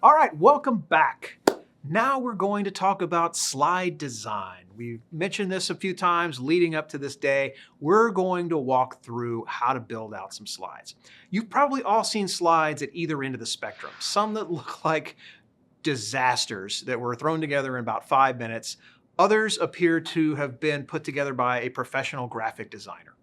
All right, welcome back. Now we're going to talk about slide design. We've mentioned this a few times leading up to this day. We're going to walk through how to build out some slides. You've probably all seen slides at either end of the spectrum. Some that look like disasters that were thrown together in about 5 minutes. Others appear to have been put together by a professional graphic designer.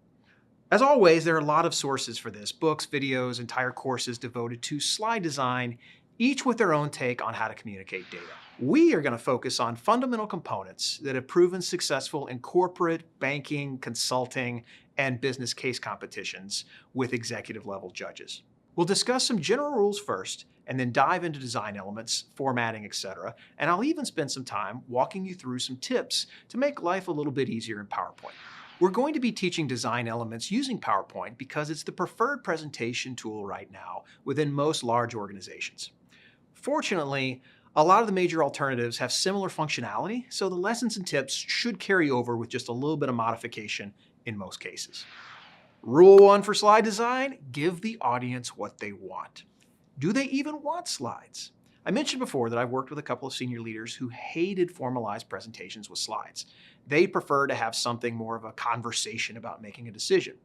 As always, there are a lot of sources for this: books, videos, entire courses devoted to slide design, each with their own take on how to communicate data. We are going to focus on fundamental components that have proven successful in corporate, banking, consulting, and business case competitions with executive level judges. We'll discuss some general rules first, and then dive into design elements, formatting, etc. And I'll even spend some time walking you through some tips to make life a little bit easier in PowerPoint. We're going to be teaching design elements using PowerPoint because it's the preferred presentation tool right now within most large organizations. Fortunately, a lot of the major alternatives have similar functionality, so the lessons and tips should carry over with just a little bit of modification in most cases. Rule 1 for slide design: give the audience what they want. Do they even want slides? I mentioned before that I've worked with a couple of senior leaders who hated formalized presentations with slides. They prefer to have something more of a conversation about making a decision.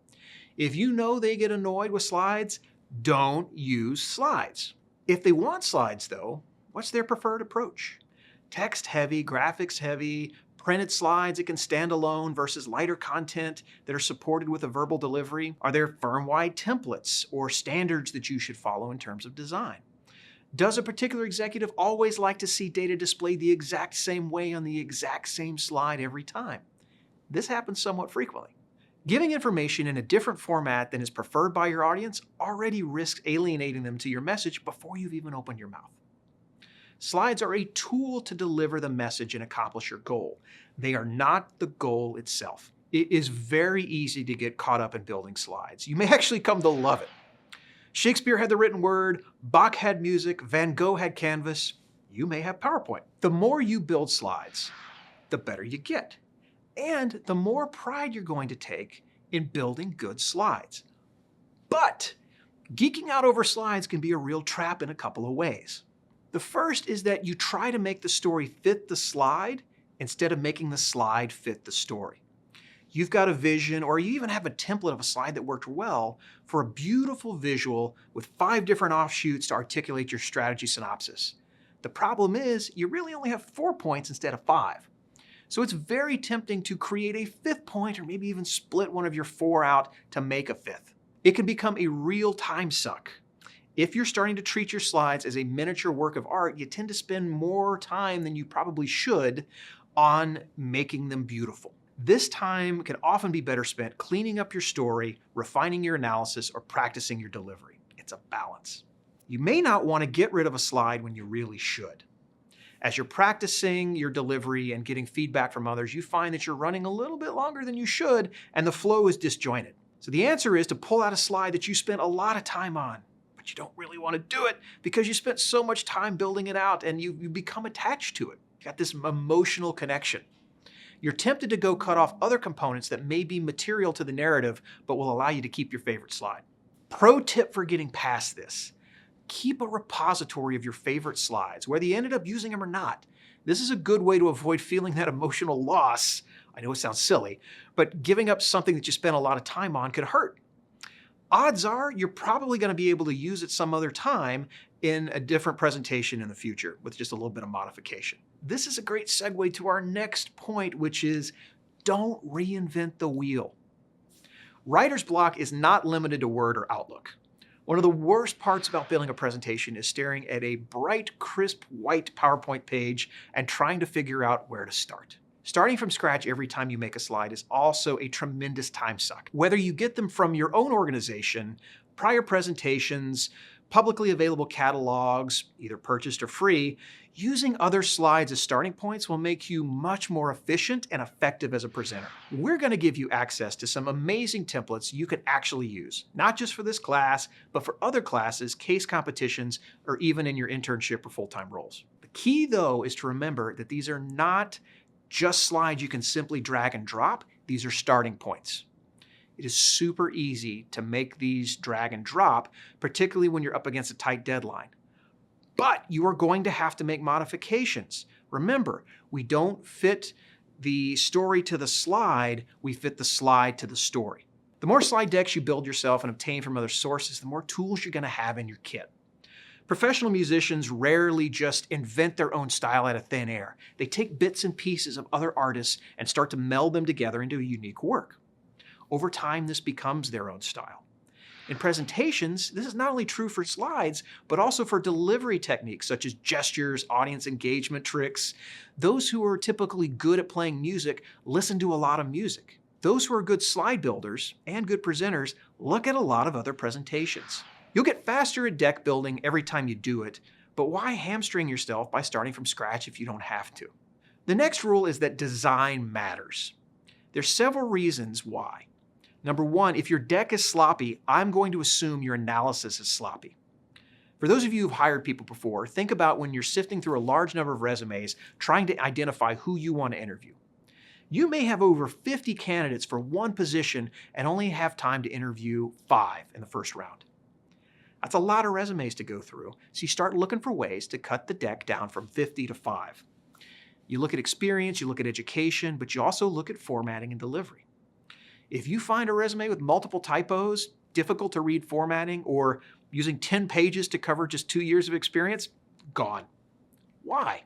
If you know they get annoyed with slides, don't use slides. If they want slides though, what's their preferred approach? Text heavy, graphics heavy, printed slides that can stand alone versus lighter content that are supported with a verbal delivery? Are there firm-wide templates or standards that you should follow in terms of design? Does a particular executive always like to see data displayed the exact same way on the exact same slide every time? This happens somewhat frequently. Giving information in a different format than is preferred by your audience already risks alienating them to your message before you've even opened your mouth. Slides are a tool to deliver the message and accomplish your goal. They are not the goal itself. It is very easy to get caught up in building slides. You may actually come to love it. Shakespeare had the written word, Bach had music, Van Gogh had canvas. You may have PowerPoint. The more you build slides, the better you get. And the more pride you're going to take in building good slides. But geeking out over slides can be a real trap in a couple of ways. The first is that you try to make the story fit the slide instead of making the slide fit the story. You've got a vision, or you even have a template of a slide that worked well for a beautiful visual with 5 different offshoots to articulate your strategy synopsis. The problem is you really only have 4 points instead of 5. So it's very tempting to create a 5th point, or maybe even split one of your 4 out to make a 5th. It can become a real time suck. If you're starting to treat your slides as a miniature work of art, you tend to spend more time than you probably should on making them beautiful. This time can often be better spent cleaning up your story, refining your analysis, or practicing your delivery. It's a balance. You may not want to get rid of a slide when you really should. As you're practicing your delivery and getting feedback from others, you find that you're running a little bit longer than you should and the flow is disjointed. So the answer is to pull out a slide that you spent a lot of time on, but you don't really want to do it because you spent so much time building it out and you become attached to it. You got this emotional connection. You're tempted to go cut off other components that may be material to the narrative but will allow you to keep your favorite slide. Pro tip for getting past this: keep a repository of your favorite slides, whether you ended up using them or not. This is a good way to avoid feeling that emotional loss. I know it sounds silly, but giving up something that you spent a lot of time on could hurt. Odds are you're probably going to be able to use it some other time in a different presentation in the future with just a little bit of modification. This is a great segue to our next point, which is don't reinvent the wheel. Writer's block is not limited to Word or Outlook. One of the worst parts about building a presentation is staring at a bright, crisp, white PowerPoint page and trying to figure out where to start. Starting from scratch every time you make a slide is also a tremendous time suck. Whether you get them from your own organization, prior presentations, publicly available catalogs, either purchased or free, using other slides as starting points will make you much more efficient and effective as a presenter. We're going to give you access to some amazing templates you can actually use, not just for this class, but for other classes, case competitions, or even in your internship or full-time roles. The key, though, is to remember that these are not just slides you can simply drag and drop. These are starting points. It is super easy to make these drag and drop, particularly when you're up against a tight deadline. But you are going to have to make modifications. Remember, we don't fit the story to the slide, we fit the slide to the story. The more slide decks you build yourself and obtain from other sources, the more tools you're going to have in your kit. Professional musicians rarely just invent their own style out of thin air. They take bits and pieces of other artists and start to meld them together into a unique work. Over time, this becomes their own style. In presentations, this is not only true for slides, but also for delivery techniques such as gestures, audience engagement tricks. Those who are typically good at playing music listen to a lot of music. Those who are good slide builders and good presenters look at a lot of other presentations. You'll get faster at deck building every time you do it, but why hamstring yourself by starting from scratch if you don't have to? The next rule is that design matters. There's several reasons why. Number one, if your deck is sloppy, I'm going to assume your analysis is sloppy. For those of you who've hired people before, think about when you're sifting through a large number of resumes trying to identify who you want to interview. You may have over 50 candidates for one position and only have time to interview 5 in the first round. That's a lot of resumes to go through, so you start looking for ways to cut the deck down from 50 to 5. You look at experience, you look at education, but you also look at formatting and delivery. If you find a resume with multiple typos, difficult to read formatting, or using 10 pages to cover just 2 years of experience, gone. Why?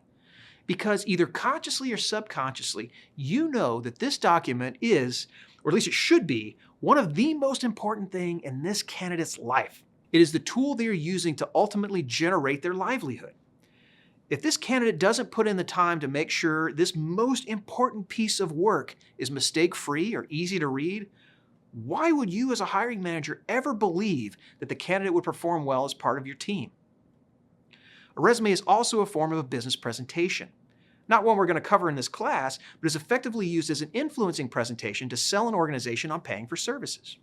Because either consciously or subconsciously, you know that this document is, or at least it should be, one of the most important thing in this candidate's life. It is the tool they're using to ultimately generate their livelihood. If this candidate doesn't put in the time to make sure this most important piece of work is mistake-free or easy to read, why would you as a hiring manager ever believe that the candidate would perform well as part of your team? A resume is also a form of a business presentation. Not one we're going to cover in this class, but is effectively used as an influencing presentation to sell an organization on paying for services.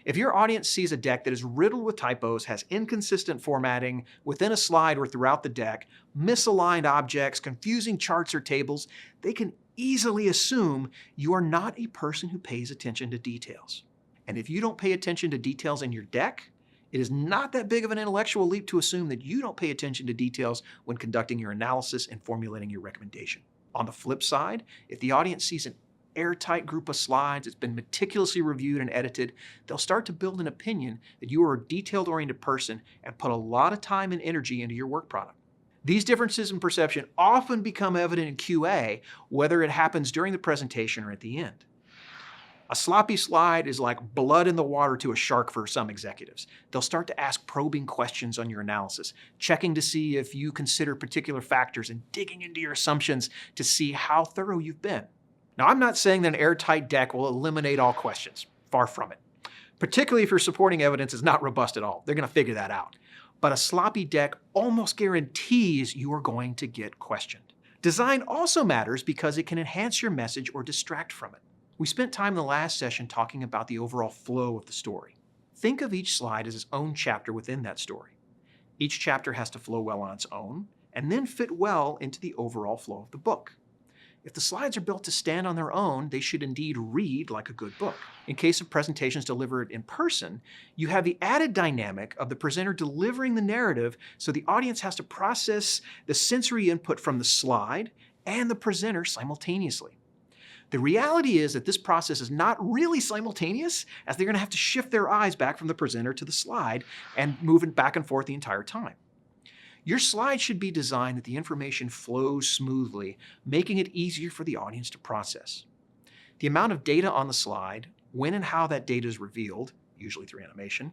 If your audience sees a deck that is riddled with typos, has inconsistent formatting within a slide or throughout the deck, misaligned objects, confusing charts or tables, they can easily assume you are not a person who pays attention to details. And if you don't pay attention to details in your deck, it is not that big of an intellectual leap to assume that you don't pay attention to details when conducting your analysis and formulating your recommendation. On the flip side, if the audience sees an airtight group of slides, it's been meticulously reviewed and edited, they'll start to build an opinion that you are a detailed-oriented person and put a lot of time and energy into your work product. These differences in perception often become evident in QA, whether it happens during the presentation or at the end. A sloppy slide is like blood in the water to a shark for some executives. They'll start to ask probing questions on your analysis, checking to see if you consider particular factors and digging into your assumptions to see how thorough you've been. Now, I'm not saying that an airtight deck will eliminate all questions. Far from it. Particularly if your supporting evidence is not robust at all. They're going to figure that out. But a sloppy deck almost guarantees you are going to get questioned. Design also matters because it can enhance your message or distract from it. We spent time in the last session talking about the overall flow of the story. Think of each slide as its own chapter within that story. Each chapter has to flow well on its own and then fit well into the overall flow of the book. If the slides are built to stand on their own, they should indeed read like a good book. In case of presentations delivered in person, you have the added dynamic of the presenter delivering the narrative, so the audience has to process the sensory input from the slide and the presenter simultaneously. The reality is that this process is not really simultaneous, as they're going to have to shift their eyes back from the presenter to the slide and move it back and forth the entire time. Your slide should be designed that the information flows smoothly, making it easier for the audience to process. The amount of data on the slide, when and how that data is revealed, usually through animation,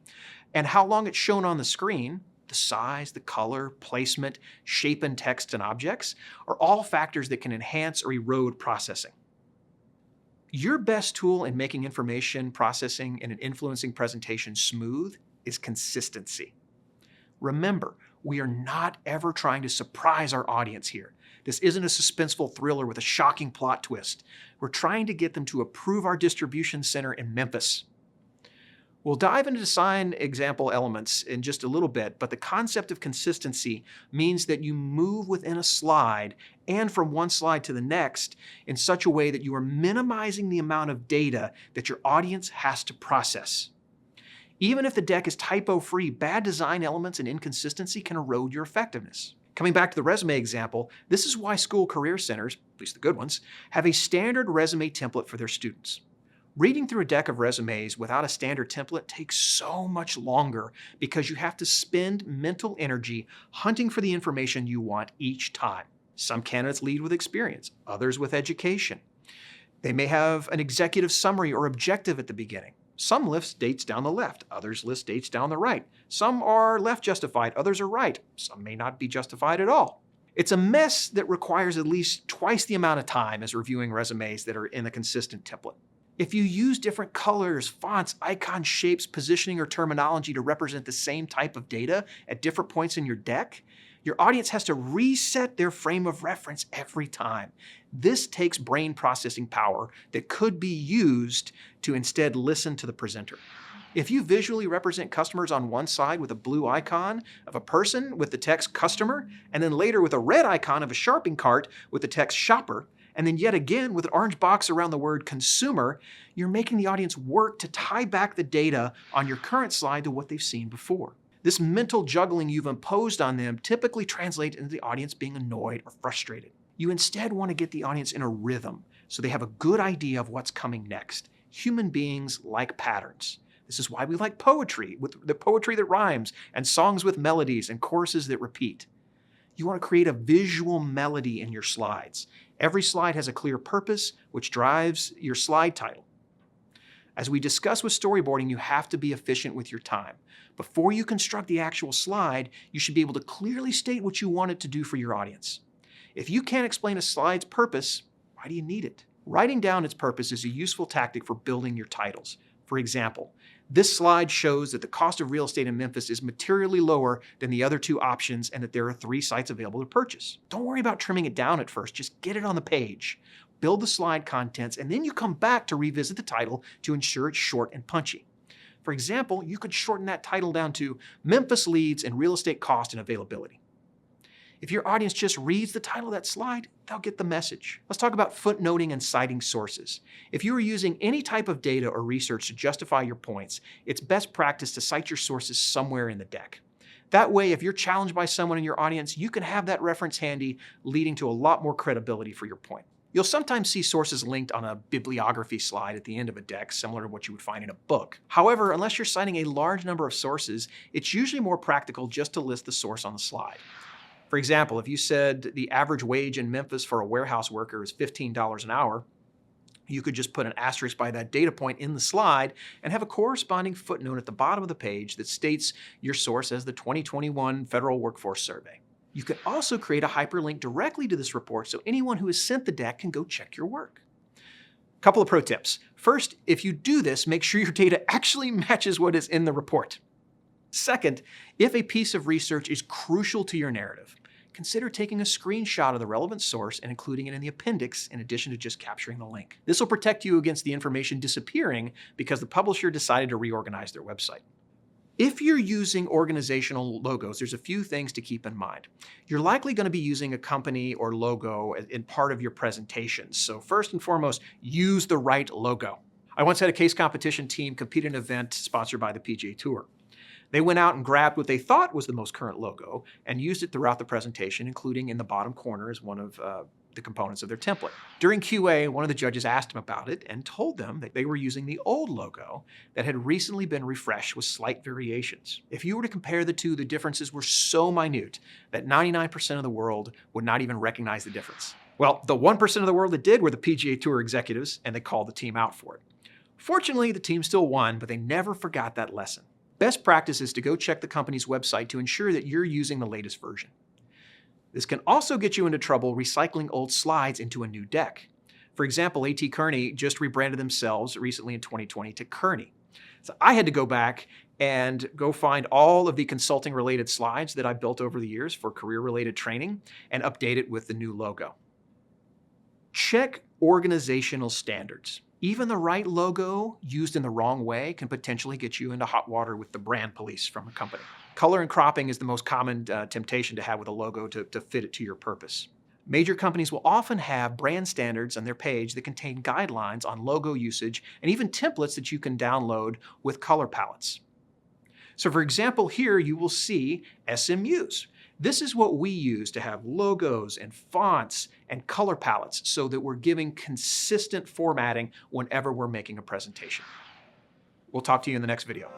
and how long it's shown on the screen, the size, the color, placement, shape and text and objects, are all factors that can enhance or erode processing. Your best tool in making information processing in an influencing presentation smooth is consistency. Remember, we are not ever trying to surprise our audience here. This isn't a suspenseful thriller with a shocking plot twist. We're trying to get them to approve our distribution center in Memphis. We'll dive into design example elements in just a little bit, but the concept of consistency means that you move within a slide and from one slide to the next in such a way that you are minimizing the amount of data that your audience has to process. Even if the deck is typo-free, bad design elements and inconsistency can erode your effectiveness. Coming back to the resume example, this is why school career centers, at least the good ones, have a standard resume template for their students. Reading through a deck of resumes without a standard template takes so much longer because you have to spend mental energy hunting for the information you want each time. Some candidates lead with experience, others with education. They may have an executive summary or objective at the beginning. Some list dates down the left, others list dates down the right. Some are left justified, others are right. Some may not be justified at all. It's a mess that requires at least twice the amount of time as reviewing resumes that are in a consistent template. If you use different colors, fonts, icon shapes, positioning, or terminology to represent the same type of data at different points in your deck, your audience has to reset their frame of reference every time. This takes brain processing power that could be used to instead listen to the presenter. If you visually represent customers on one side with a blue icon of a person with the text customer, and then later with a red icon of a shopping cart with the text shopper, and then yet again with an orange box around the word consumer, you're making the audience work to tie back the data on your current slide to what they've seen before. This mental juggling you've imposed on them typically translates into the audience being annoyed or frustrated. You instead want to get the audience in a rhythm so they have a good idea of what's coming next. Human beings like patterns. This is why we like poetry, with the poetry that rhymes, and songs with melodies and choruses that repeat. You want to create a visual melody in your slides. Every slide has a clear purpose, which drives your slide title. As we discussed with storyboarding, you have to be efficient with your time. Before you construct the actual slide, you should be able to clearly state what you want it to do for your audience. If you can't explain a slide's purpose, why do you need it? Writing down its purpose is a useful tactic for building your titles. For example, this slide shows that the cost of real estate in Memphis is materially lower than the other two options and that there are 3 sites available to purchase. Don't worry about trimming it down at first, just get it on the page. Build the slide contents, and then you come back to revisit the title to ensure it's short and punchy. For example, you could shorten that title down to Memphis Leads and Real Estate Cost and Availability. If your audience just reads the title of that slide, they'll get the message. Let's talk about footnoting and citing sources. If you are using any type of data or research to justify your points, it's best practice to cite your sources somewhere in the deck. That way, if you're challenged by someone in your audience, you can have that reference handy, leading to a lot more credibility for your point. You'll sometimes see sources linked on a bibliography slide at the end of a deck, similar to what you would find in a book. However, unless you're citing a large number of sources, it's usually more practical just to list the source on the slide. For example, if you said the average wage in Memphis for a warehouse worker is $15 an hour, you could just put an asterisk by that data point in the slide and have a corresponding footnote at the bottom of the page that states your source as the 2021 Federal Workforce Survey. You can also create a hyperlink directly to this report so anyone who has sent the deck can go check your work. A couple of pro tips. First, if you do this, make sure your data actually matches what is in the report. Second, if a piece of research is crucial to your narrative, consider taking a screenshot of the relevant source and including it in the appendix in addition to just capturing the link. This will protect you against the information disappearing because the publisher decided to reorganize their website. If you're using organizational logos, there's a few things to keep in mind. You're likely going to be using a company or logo in part of your presentation. So first and foremost, use the right logo. I once had a case competition team compete in an event sponsored by the PGA Tour. They went out and grabbed what they thought was the most current logo and used it throughout the presentation, including in the bottom corner as one of the components of their template. During QA, one of the judges asked them about it and told them that they were using the old logo that had recently been refreshed with slight variations. If you were to compare the two, the differences were so minute that 99% of the world would not even recognize the difference. Well, the 1% of the world that did were the PGA Tour executives, and they called the team out for it. Fortunately, the team still won, but they never forgot that lesson. Best practice is to go check the company's website to ensure that you're using the latest version. This can also get you into trouble recycling old slides into a new deck. For example, A.T. Kearney just rebranded themselves recently in 2020 to Kearney. So I had to go back and go find all of the consulting-related slides that I built over the years for career-related training and update it with the new logo. Check organizational standards. Even the right logo used in the wrong way can potentially get you into hot water with the brand police from a company. Color and cropping is the most common temptation to have with a logo to fit it to your purpose. Major companies will often have brand standards on their page that contain guidelines on logo usage and even templates that you can download with color palettes. So for example, here you will see SMUs. This is what we use to have logos and fonts and color palettes so that we're giving consistent formatting whenever we're making a presentation. We'll talk to you in the next video.